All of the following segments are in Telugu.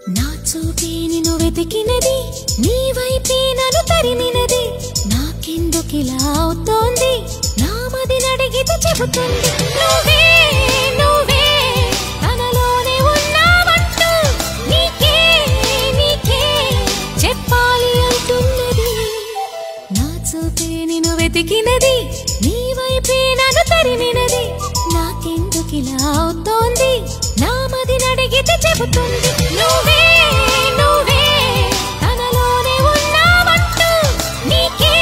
నా చూపే నిన్ను వెతికినది నీ వైపే నన్ను తరిమినది నాకెందుకిలా అవుతోంది నా మది నడిగితే చెబుతుంది నువ్వే నువ్వే తనలోనే ఉన్నావంటూ నీకే నీకే చెప్పాలి అంటున్నది నా చూపే నిన్ను వెతికినది నీ వైపే నన్ను తరిమినది నాకెందుకిలా అవుతోంది నా మది నడిగితే చెబుతుంది నువ్వే నువ్వే తనలోనే ఉన్నావంటూ నీకే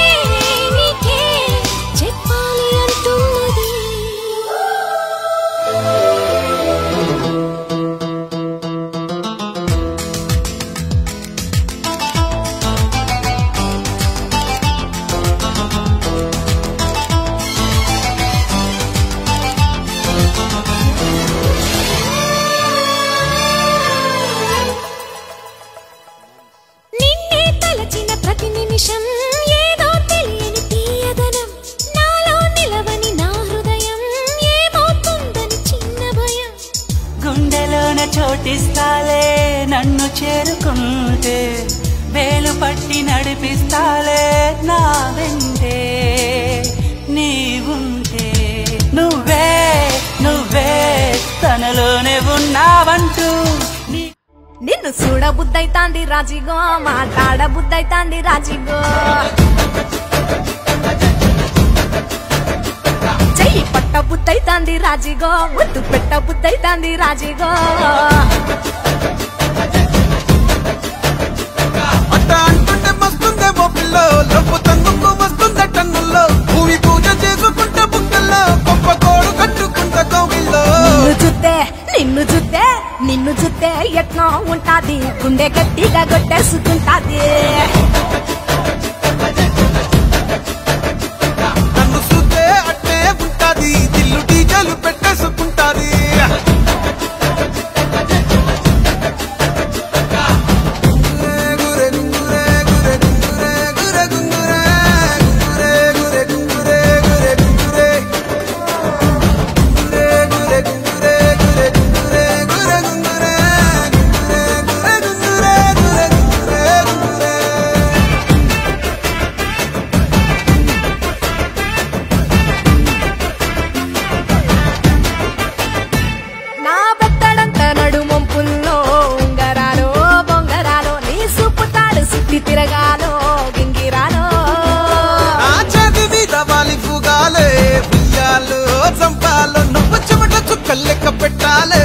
నీకే చెప్పాలి అంటున్నది ఏదో తెలియని తీయదనం నాలో నిలవని నా హృదయం ఏమవుతుందని చిన్న భయం గుండెలోన చోటిస్తాలే నన్ను చేరుకుంటే వేలు పట్టి నడిపిస్తాలే నా వెంటే నీవుంటే నువ్వే నువ్వే తనలోనే ఉన్నావంటూ నిన్ను చూడబుద్దైతాంది రాజిగో మాట్లాడబుద్దైతాంది రాజిగో చెయ్యి పట్టబుద్దైతాంది రాజిగో ముద్దు పెట్టబుద్దైతాంది రాజిగో అట్ట అంటుంటే మస్తుందేమో పిల్లో లవ్వు తందుకు వస్తుందే టన్నుల్లో భూమి పూజ చేసుకుంటే బుక్కల్లో గొప్ప కోడు కట్టుకుంటే కోవిల్లో నిన్ను చూస్తే ఎట్లా ఉంటాది గుండె గట్టిగా కొట్టేసుకుంటాది నన్ను చూస్తే అట్టే ఉంటాది దిల్లు డీజలు పెట్టేసుకుంటాది తిరగాలో గింగిరాలో నా చేతి మీద వాలి పూగాలే ఉయ్యాలో చంపాలో నువ్వు చెమట చుక్కలు లెక్క పెట్టాలే